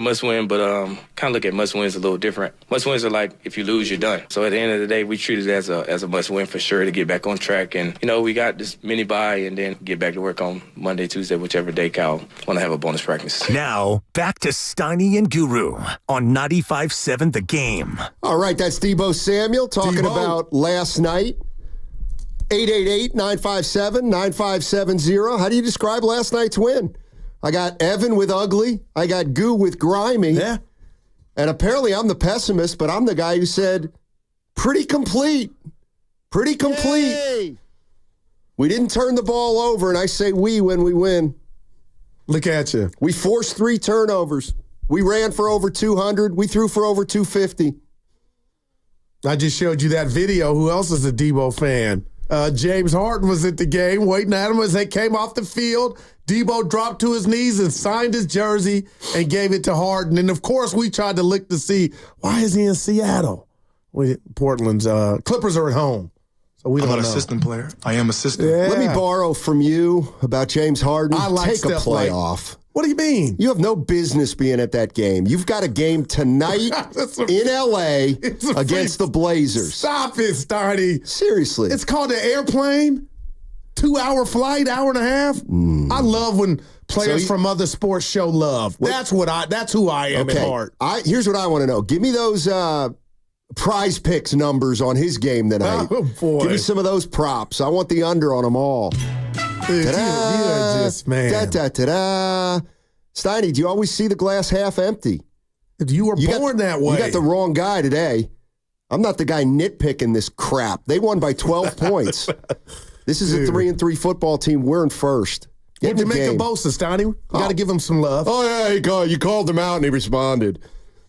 Must win, but kind of look at must wins a little different. Must wins are like if you lose, you're done. So at the end of the day, we treat it as a must win for sure to get back on track. And we got this mini bye and then get back to work on Monday, Tuesday, whichever day Cal want to have a bonus practice. Now back to Steiny and Guru on 95.7 The Game. All right, that's Deebo Samuel talking about last night. 888-957-9570. How do you describe last night's win? I got Evan with ugly. I got Goo with grimy. Yeah. And apparently I'm the pessimist, but I'm the guy who said, pretty complete. Pretty complete. Yay. We didn't turn the ball over, and I say we when we win. Look at you. We forced 3 turnovers. We ran for over 200. We threw for over 250. I just showed you that video. Who else is a Deebo fan? James Harden was at the game waiting at him as they came off the field. Deebo dropped to his knees and signed his jersey and gave it to Harden. And, of course, we tried to look to see, why is he in Seattle? Portland's Clippers are at home. So we don't know. I'm not an assistant player. I am assistant. Yeah. Let me borrow from you about James Harden. I like Take a playoff. What do you mean? You have no business being at that game. You've got a game tonight in L.A. against the Blazers. Stop it, Steiny. Seriously. It's called an airplane. 2-hour flight, hour and a half. I love when players from other sports show love. That's who I am at heart. Here's what I want to know. Give me those prize picks numbers on his game tonight. Oh, boy. Give me some of those props. I want the under on them all. Dude, you're just, man. Steiny, do you always see the glass half empty? You were born that way. You got the wrong guy today. I'm not the guy nitpicking this crap. They won by 12 points. This is a 3-3 football team. We're in first. What did you make of Bosa, Steiny? We got to give him some love. Oh, yeah, you called him out and he responded.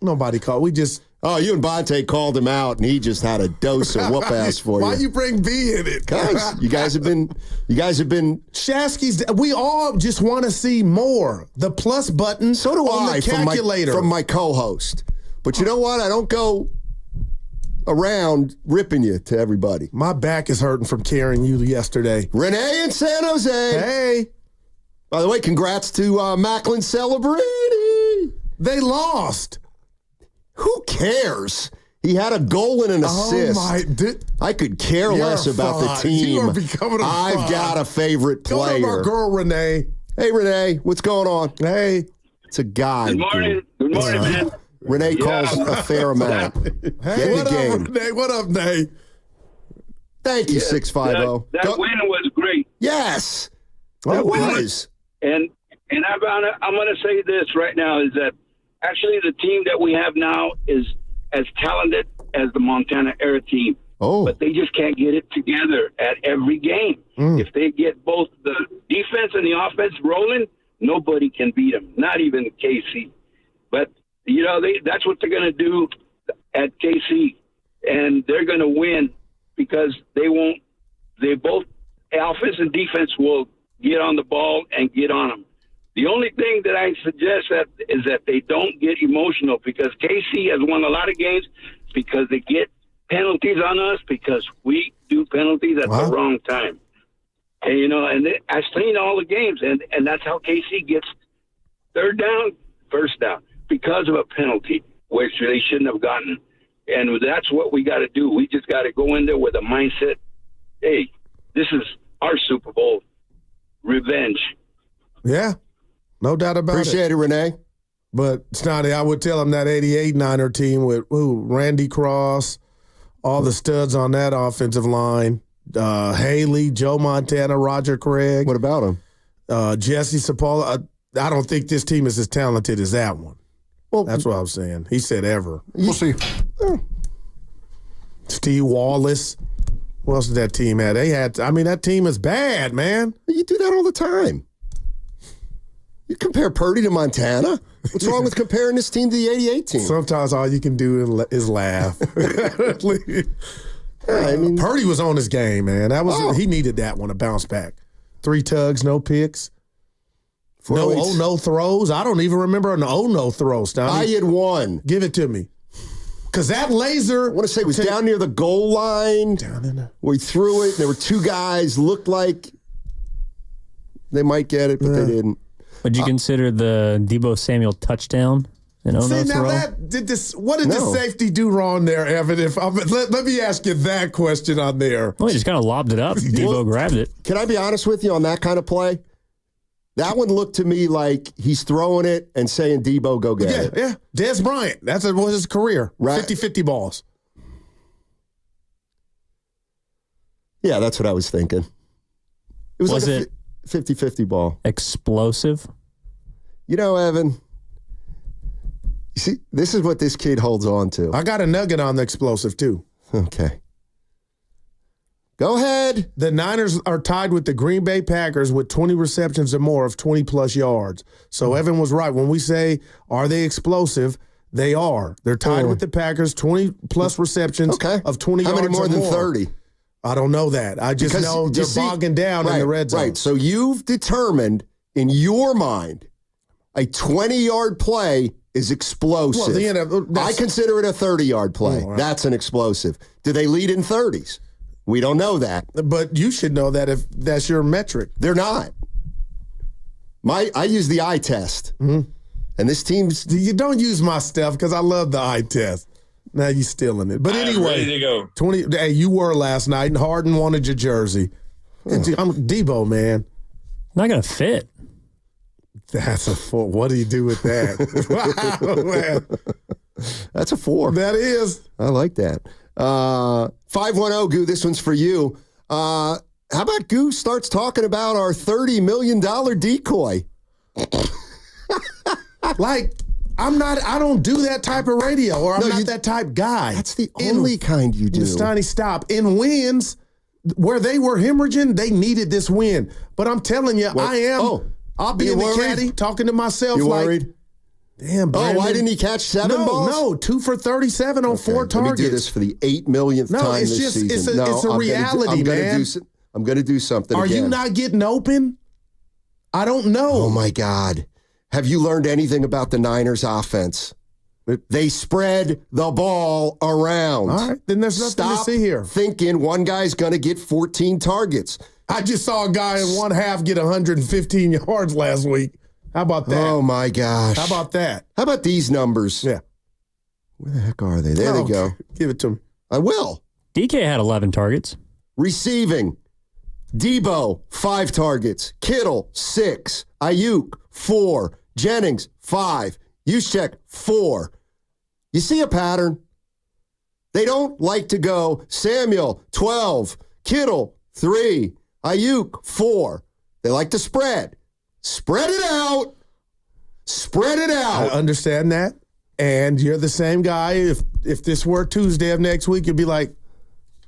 Nobody called. We just... Oh, you and Bonte called him out, and he just had a dose of whoop-ass for you. Why you bring B in it? Guys, you guys have been... Shasky's... We all just want to see more. The plus button so do on the calculator. From my co-host. But you know what? I don't go around ripping you to everybody. My back is hurting from carrying you yesterday. Renee in San Jose. Hey. By the way, congrats to Macklin celebrating. They lost. Who cares? He had a goal and an assist. I could care less about the team. You are becoming I've got a favorite player. Go to my girl, Renee. Hey, Renee. What's going on? Hey. It's a guy. Good morning. Good morning, man. Renee calls a fair amount. Hey, what up, Renee? What up, Nate? Thank you, 650. That win was great. Yes. That was. And I'm going to say this right now is that actually the team that we have now is as talented as the Montana Air team. Oh. But they just can't get it together at every game. If they get both the defense and the offense rolling, nobody can beat them, not even KC. But, that's what they're going to do at KC. And they're going to win because they both offense and defense will get on the ball and get on them. The only thing that I suggest is that they don't get emotional because KC has won a lot of games because they get penalties on us because we do penalties at the wrong time. And, I've seen all the games, and that's how KC gets third down, first down, because of a penalty, which they shouldn't have gotten. And that's what we got to do. We just got to go in there with a mindset, hey, this is our Super Bowl revenge. Yeah. No doubt about Appreciate it, Renee. But, Snotty, I would tell him that 88 Niner team with Randy Cross, all the studs on that offensive line, Haley, Joe Montana, Roger Craig. What about him? Jesse Sapola. I don't think this team is as talented as that one. Well, that's what I'm saying. He said ever. We'll see. Steve Wallace. What else did that team have? That team is bad, man. You do that all the time. You compare Purdy to Montana? What's wrong with comparing this team to the 88 team? Sometimes all you can do is laugh. Purdy was on his game, man. He needed that one, a bounce back. 3 tugs, no picks. No throws. I don't even remember an no throw. I had one. Give it to me. Because that laser... I want to say it was down near the goal line. Down in there. We threw it. There were 2 guys. Looked like they might get it, but they didn't. Would you consider the Deebo Samuel touchdown You know, See, now throw. what did the safety do wrong there, Evan? Let me ask you that question on there. Well, he just kind of lobbed it up. Debo grabbed it. Can I be honest with you on that kind of play? That one looked to me like he's throwing it and saying, Debo, go get it. Yeah. Des Bryant. That was his career. Right. 50-50 balls. Yeah, that's what I was thinking. It was like it a 50-50 ball. Explosive? You know, Evan, you see, this is what this kid holds on to. I got a nugget on the explosive, too. Okay. Go ahead. The Niners are tied with the Green Bay Packers with 20 receptions or more of 20-plus yards. So Evan was right. When we say, are they explosive, they are. They're tied with the Packers, 20-plus receptions of 20 yards or more. How many more than 30? I don't know that. I just know they're bogging down in the red zone. Right. So you've determined in your mind a 20-yard play is explosive. Well, I consider it a 30-yard play. Right. That's an explosive. Do they lead in 30s? We don't know that. But you should know that if that's your metric. They're not. I use the eye test. Mm-hmm. And this team's... You don't use my stuff because I love the eye test. Now you're stealing it. But anyway, ready to go. 20. Hey, you were last night, and Harden wanted your jersey. I'm Debo, man. Not going to fit. That's a 4. What do you do with that? Wow, man. That's a 4. That is. I like that. 510 Goo, this one's for you. How about Goo starts talking about our $30 million decoy? I don't do that type of radio, or I'm not that type guy. That's the only kind you do. Steiny, stop. In wins, where they were hemorrhaging, they needed this win. But I'm telling you, I'll be in the caddy talking to myself worried? Damn, Brandon. Why didn't he catch 7 balls? No, 2 for 37 on 4 targets. Let me do this for the 8 millionth time this season. It's a reality, man. I'm going to do something Are again. you not getting open? I don't know. Oh, my God. Have you learned anything about the Niners offense? They spread the ball around. All right, then there's nothing to see here. Thinking one guy's going to get 14 targets. I just saw a guy in one half get 115 yards last week. How about that? Oh, my gosh. How about that? How about these numbers? Yeah. Where the heck are they? There they go. Give it to him. I will. DK had 11 targets. Receiving. Debo, 5 targets. Kittle, 6. Ayuk, 4. Jennings, 5. Juszczyk, 4. You see a pattern? They don't like to go Samuel, 12. Kittle, 3. Ayuk, 4. They like to spread. Spread it out. Spread it out. I understand that. And you're the same guy. If this were Tuesday of next week, you'd be like,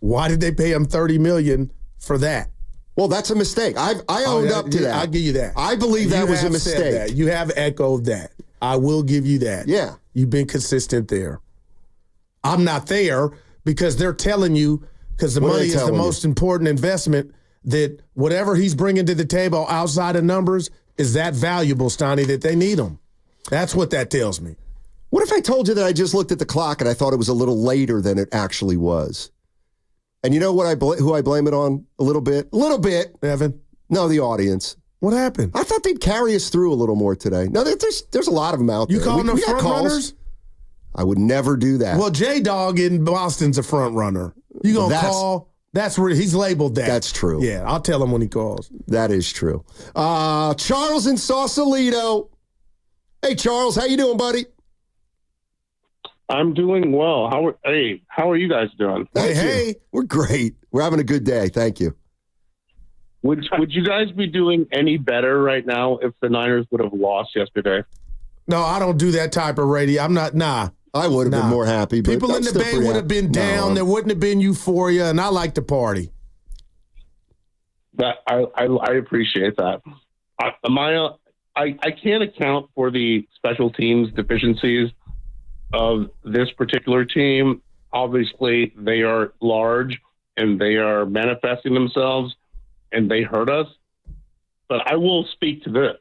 why did they pay him $30 million for that? Well, that's a mistake. I owned up to that. I'll give you that. I believe that was a mistake. You have echoed that. I will give you that. Yeah. You've been consistent there. I'm not there because they're telling you, because the money is the most important investment, that whatever he's bringing to the table outside of numbers is that valuable, Steiny, that they need him. That's what that tells me. What if I told you that I just looked at the clock and I thought it was a little later than it actually was? And you know what who I blame it on a little bit? A little bit. Evan? No, the audience. What happened? I thought they'd carry us through a little more today. No, there's a lot of them out there. You calling them front runners? I would never do that. Well, J-Dog in Boston's a front runner. You going to call? That's where he's labeled that. That's true. Yeah, I'll tell him when he calls. That is true. Charles in Sausalito. Hey, Charles, how you doing, buddy? I'm doing well. How are you guys doing? Hey, we're great. We're having a good day. Thank you. Would you guys be doing any better right now if the Niners would have lost yesterday? No, I don't do that type of radio. I'm not. Nah. I would have been more happy. But people in the Bay would have been down. No. There wouldn't have been euphoria, and I like to party. That I appreciate that. I can't account for the special teams deficiencies of this particular team. Obviously, they are large and they are manifesting themselves, and they hurt us. But I will speak to this: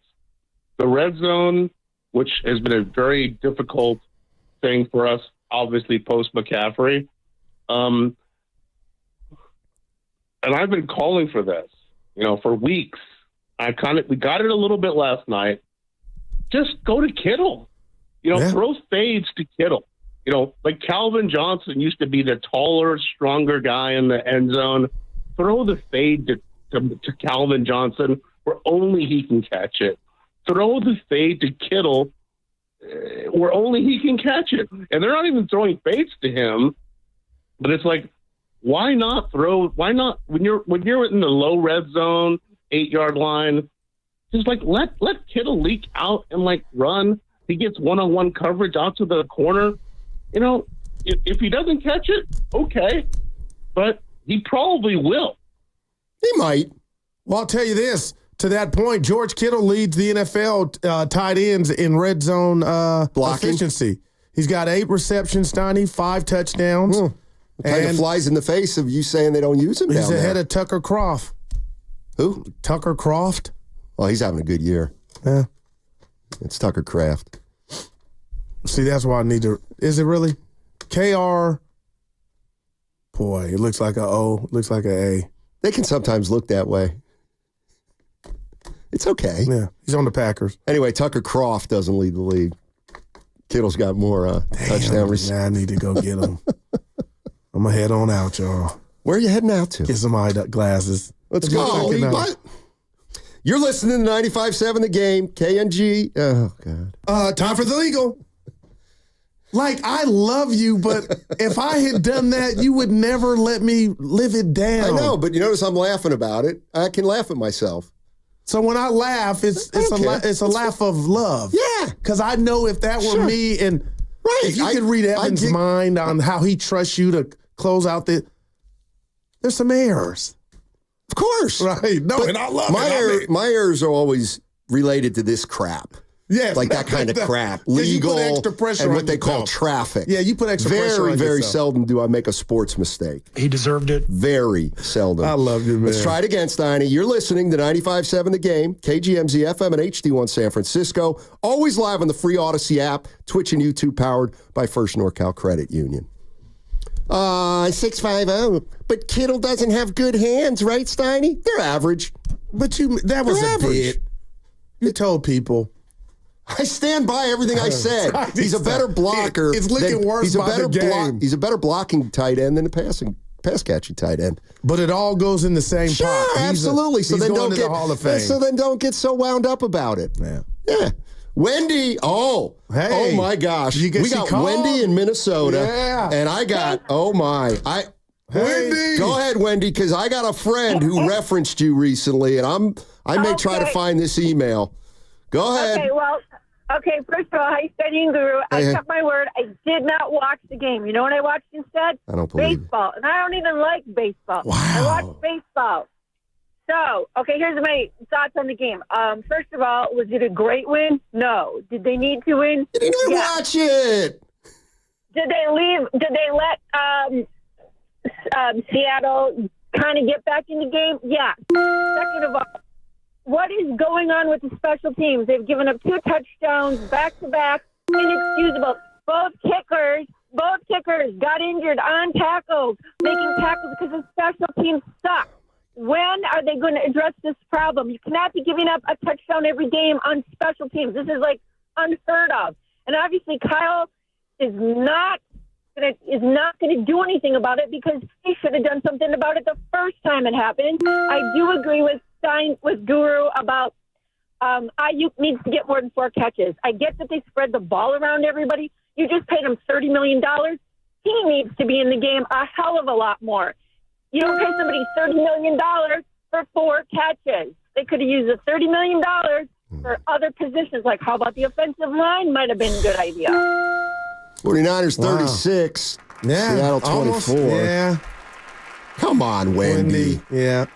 the red zone, which has been a very difficult thing for us, obviously post McCaffrey. And I've been calling for this, for weeks. We got it a little bit last night. Just go to Kittle. Throw fades to Kittle. Like Calvin Johnson used to be the taller, stronger guy in the end zone. Throw the fade to Calvin Johnson where only he can catch it. Throw the fade to Kittle where only he can catch it. And they're not even throwing fades to him, but it's like, why not when you're in the low red zone, 8-yard line, just like let Kittle leak out and like run. He gets one-on-one coverage out to the corner. If he doesn't catch it, okay, but he probably will. He might. Well, I'll tell you this. To that point, George Kittle leads the NFL tight ends in red zone blocking efficiency. He's got 8 receptions, Steiny, 5 touchdowns. Kind of flies in the face of you saying they don't use him. He's down ahead there. of Tucker Croft. Who? Tucker Croft. Oh, he's having a good year. Yeah. It's Tucker Kraft. See, that's why I need to. Is it really? KR. Boy, it looks like a O. Looks like a A. They can sometimes look that way. It's okay. Yeah, he's on the Packers. Anyway, Tucker Croft doesn't lead the league. Kittle's got more touchdown receivers. I need to go get him. I'm going to head on out, y'all. Where are you heading out to? Get some eye glasses. Let's go. What? You're listening to 95.7 The Game, KNG. Oh, God. Time for the legal. Like, I love you, but if I had done that, you would never let me live it down. I know, but you notice I'm laughing about it. I can laugh at myself. So when I laugh, it's a laugh of love. Yeah. Because I know if that were me, and if you could read Evan's mind on how he trusts you to close out there's some errors. Of course. Right. No, but and I love my errors are always related to this crap. Yeah, like that kind of crap, legal, extra pressure and on what they call yourself. traffic. Yeah, you put extra pressure on very yourself. seldom do I make a sports mistake. He deserved it. Very seldom. I love you, man. Let's try it again, Steiny. You're listening to 95.7 The Game, KGMZ FM and HD1 San Francisco. Always live on the free Odyssey app, Twitch and YouTube, powered by First NorCal Credit Union. 650. But Kittle doesn't have good hands, right, Steiny? They're average. But that was a bit. You told people. I stand by everything I said. He's a better blocker. It's looking worse by the game. He's a better blocking tight end than a pass catching tight end. But it all goes in the same pot. Sure, absolutely. He's going to the Hall of Fame. So then don't get so wound up about it. Yeah. Wendy. Oh my gosh. We got Wendy in Minnesota. Yeah. And I got, Wendy. Go ahead, Wendy, because I got a friend who referenced you recently, and I may try to find this email. Go ahead. First of all, hi, Steiny Guru. I kept my word. I did not watch the game. You know what I watched instead? I don't believe baseball. And I don't even like baseball. Wow. I watched baseball. So, here's my thoughts on the game. First of all, was it a great win? No. Did they need to win? You didn't even watch it. Did they let Seattle kind of get back in the game? Yeah. Second of all, what is going on with the special teams? They've given up 2 touchdowns back-to-back. Inexcusable. Both kickers got injured on tackles, making tackles because the special teams suck. When are they going to address this problem? You cannot be giving up a touchdown every game on special teams. This is unheard of. And obviously Kyle is not going to do anything about it because he should have done something about it the first time it happened. I do agree with Guru about Ayuk needs to get more than 4 catches. I get that they spread the ball around everybody. You just paid him $30 million. He needs to be in the game a hell of a lot more. You don't pay somebody $30 million for 4 catches. They could have used the $30 million for other positions. Like, how about the offensive line? Might have been a good idea. 49ers 36. Yeah. Seattle 24. Almost. Yeah. Come on, Wendy. Yeah.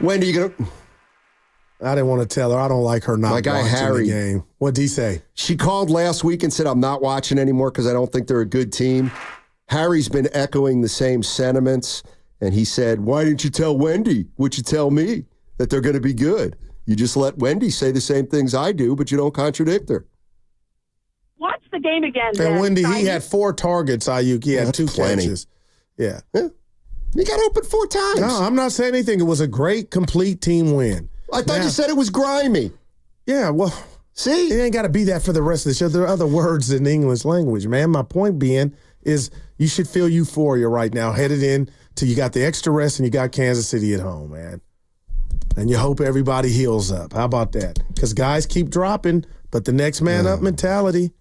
Wendy, you gonna... I didn't want to tell her. I don't like her not My guy watching Harry, the game. What'd he say? She called last week and said, I'm not watching anymore because I don't think they're a good team. Harry's been echoing the same sentiments, and he said, why didn't you tell Wendy what you tell me, that they're going to be good? You just let Wendy say the same things I do, but you don't contradict her. Watch the game again. And Wendy, he had 4 targets, Ayuk. He had 2 catches. Yeah. He got open 4 times. No, I'm not saying anything. It was a great, complete team win. I thought you said it was grimy. Yeah, well, See? It ain't got to be that for the rest of the show. There are other words in the English language, man. My point being is you should feel euphoria right now, headed in till you got the extra rest and you got Kansas City at home, man. And you hope everybody heals up. How about that? Because guys keep dropping, but the next man up mentality.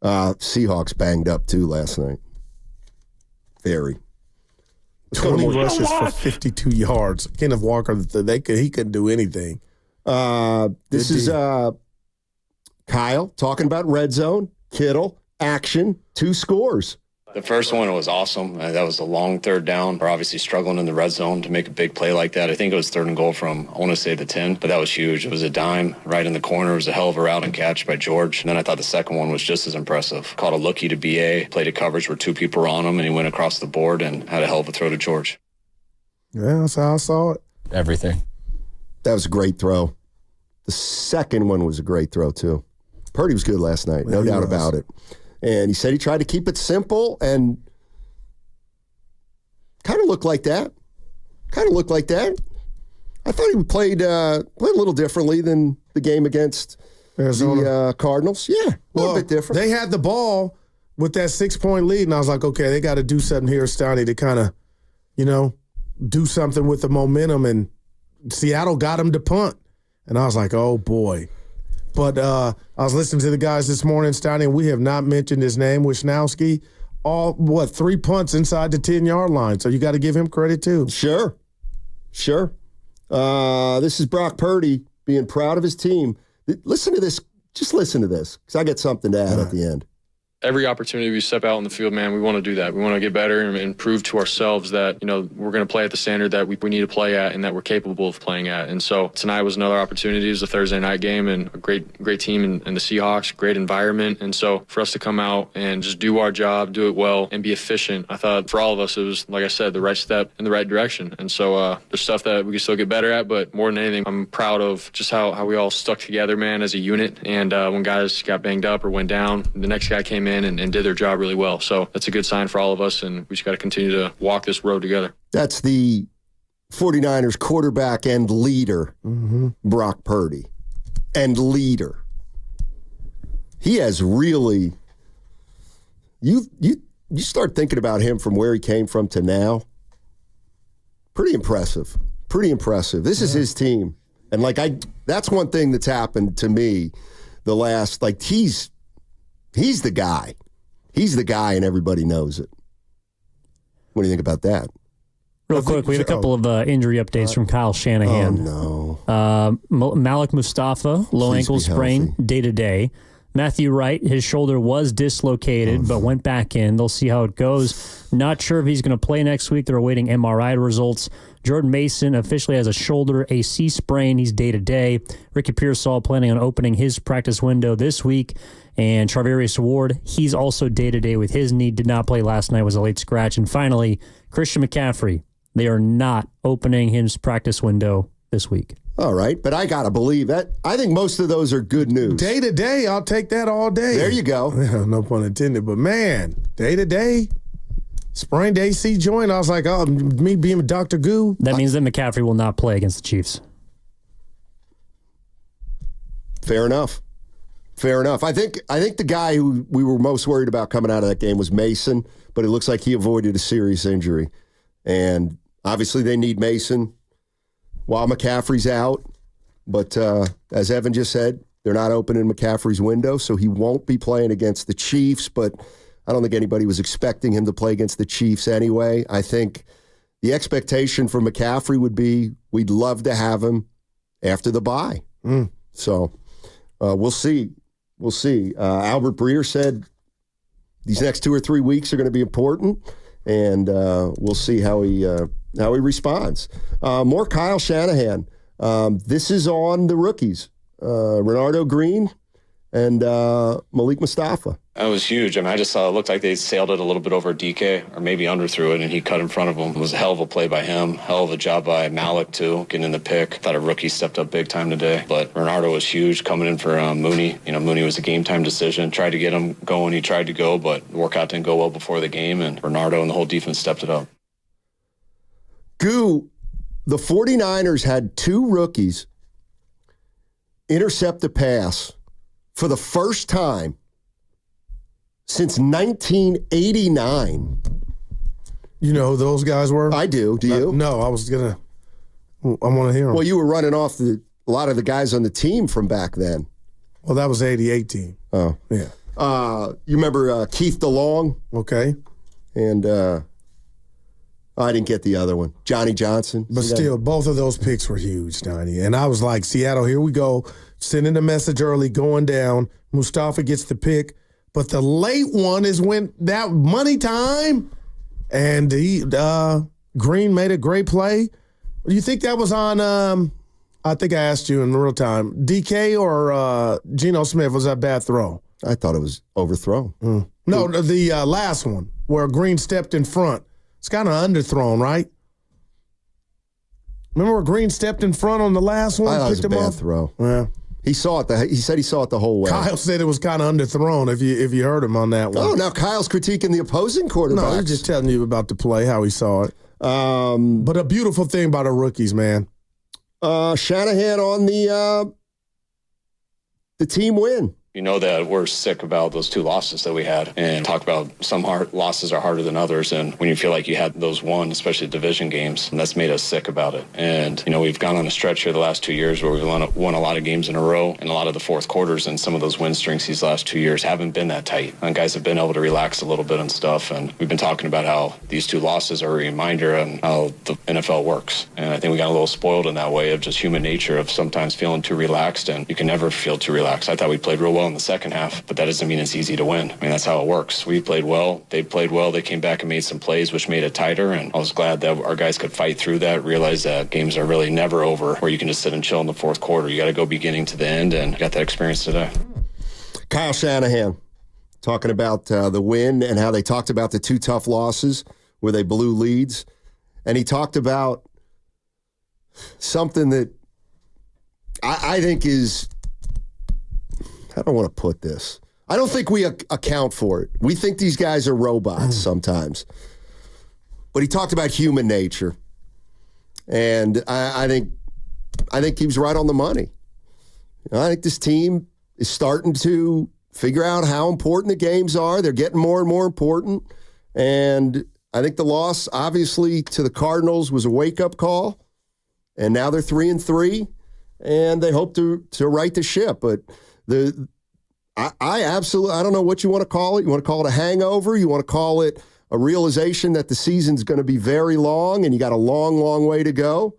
Seahawks banged up, too, last night. Very. 20 rushes for 52 yards. Kenneth Walker, he couldn't do anything. This is Kyle talking about red zone, Kittle, action, 2 scores. The first one was awesome. That was a long third down. We're obviously struggling in the red zone to make a big play like that. I think it was 3rd and goal from, I want to say, the 10, but that was huge. It was a dime right in the corner. It was a hell of a route and catch by George. And then I thought the second one was just as impressive. Caught a lookie to BA, played a coverage where 2 people were on him, and he went across the board and had a hell of a throw to George. Yeah, that's how I saw it. Everything. That was a great throw. The second one was a great throw, too. Purdy was good last night, no doubt about it. And he said he tried to keep it simple and kind of looked like that. I thought he played a little differently than the game against Arizona. The Cardinals. Yeah, a little bit different. They had the ball with that 6-point lead, and I was like, okay, they got to do something here, Steiny, to kind of, do something with the momentum. And Seattle got him to punt. And I was like, oh, boy. But I was listening to the guys this morning, Steiny, and we have not mentioned his name, Wisnowski. 3 punts inside the 10-yard line. So you got to give him credit, too. Sure. This is Brock Purdy being proud of his team. Listen to this. Just listen to this, because I got something to add at the end. Every opportunity we step out on the field, man, we want to do that. We want to get better and prove to ourselves that, we're going to play at the standard that we need to play at and that we're capable of playing at. And so tonight was another opportunity. It was a Thursday night game and a great team in the Seahawks, great environment. And so for us to come out and just do our job, do it well, and be efficient, I thought for all of us it was, like I said, the right step in the right direction. And so there's stuff that we can still get better at, but more than anything, I'm proud of just how we all stuck together, man, as a unit. And when guys got banged up or went down, the next guy came in and did their job really well. So that's a good sign for all of us, and we just got to continue to walk this road together. That's the 49ers quarterback and leader, Brock Purdy. And leader. He has really... You start thinking about him from where he came from to now. Pretty impressive. This is his team. And, that's one thing that's happened to me the last... He's the guy. He's the guy, and everybody knows it. What do you think about that? Real quick, we have a couple of injury updates from Kyle Shanahan. Oh, no. Malik Mustafa, low ankle sprain, day-to-day. Matthew Wright, his shoulder was dislocated, but went back in. They'll see how it goes. Not sure if he's going to play next week. They're awaiting MRI results. Jordan Mason officially has a shoulder AC sprain. He's day-to-day. Ricky Pearsall planning on opening his practice window this week. And Charvarius Ward, he's also day-to-day with his knee. Did not play last night, was a late scratch. And finally, Christian McCaffrey. They are not opening his practice window this week. All right, but I got to believe that. I think most of those are good news. Day-to-day, I'll take that all day. There you go. No pun intended, but man, day-to-day, sprained AC joint, I was like, oh, me being Dr. Goo. That means that McCaffrey will not play against the Chiefs. Fair enough. I think the guy who we were most worried about coming out of that game was Mason, but it looks like he avoided a serious injury. And obviously they need Mason while McCaffrey's out. But as Evan just said, they're not opening McCaffrey's window, so he won't be playing against the Chiefs. But I don't think anybody was expecting him to play against the Chiefs anyway. I think the expectation for McCaffrey would be we'd love to have him after the bye. So we'll see. Albert Breer said these next 2 or 3 weeks are going to be important, and we'll see how he responds. More Kyle Shanahan. This is on the rookies, Renardo Green and Malik Mustafa. That was huge. I mean, I just saw it looked like they sailed it a little bit over DK or maybe under through it, and he cut in front of him. It was a hell of a play by him. Hell of a job by Malik, too, getting in the pick. Thought a rookie stepped up big time today. But Renardo was huge coming in for Mooney. Mooney was a game-time decision. Tried to get him going. He tried to go, but the workout didn't go well before the game, and Renardo and the whole defense stepped it up. Goo, the 49ers had 2 rookies intercept a pass for the first time since 1989. You know who those guys were? I do. Do you? No, I want to hear them. Well, you were running off a lot of the guys on the team from back then. Well, that was the 88 team. Oh. Yeah. You remember Keith DeLong? Okay. And I didn't get the other one. Johnny Johnson. But still, both of those picks were huge, Steiny. And I was like, Seattle, here we go. Sending a message early, going down. Mustafa gets the pick. But the late one is when that money time, and Green made a great play. Do you think that was on, I think I asked you in real time, DK or Geno Smith? Was that a bad throw? I thought it was overthrown. No, the last one where Green stepped in front. It's kind of underthrown, right? Remember where Green stepped in front on the last one? I thought it was a bad throw. Yeah. He saw it. He said he saw it the whole way. Kyle said it was kind of underthrown if you heard him on that one. Oh, now Kyle's critiquing the opposing quarterbacks. No, he's just telling you about the play, how he saw it. But a beautiful thing about the rookies, man. Shanahan on the team win. You know that we're sick about those 2 losses that we had, and talk about some losses are harder than others. And when you feel like you had those won, especially division games, and that's made us sick about it. And, we've gone on a stretch here the last 2 years where we've won a lot of games in a row, and a lot of the fourth quarters and some of those win streaks these last 2 years haven't been that tight. And guys have been able to relax a little bit and stuff. And we've been talking about how these 2 losses are a reminder on how the NFL works. And I think we got a little spoiled in that way of just human nature of sometimes feeling too relaxed, and you can never feel too relaxed. I thought we played real well in the second half, but that doesn't mean it's easy to win. I mean, that's how it works. We played well. They played well. They came back and made some plays, which made it tighter, and I was glad that our guys could fight through that, realize that games are really never over where you can just sit and chill in the fourth quarter. You got to go beginning to the end, and got that experience today. Kyle Shanahan talking about the win and how they talked about the 2 tough losses where they blew leads. And he talked about something that I think is, I don't want to put this. I don't think we account for it. We think these guys are robots sometimes. But he talked about human nature. And I think he was right on the money. I think this team is starting to figure out how important the games are. They're getting more and more important. And I think the loss, obviously, to the Cardinals was a wake-up call. And now they're 3-3. And they hope to right the ship. But I absolutely, I don't know what you want to call it. You want to call it a hangover? You want to call it a realization that the season's going to be very long and you got a long, long way to go?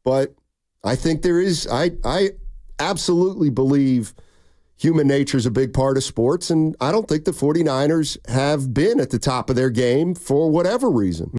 But I think there is, I absolutely believe human nature is a big part of sports, and I don't think the 49ers have been at the top of their game for whatever reason.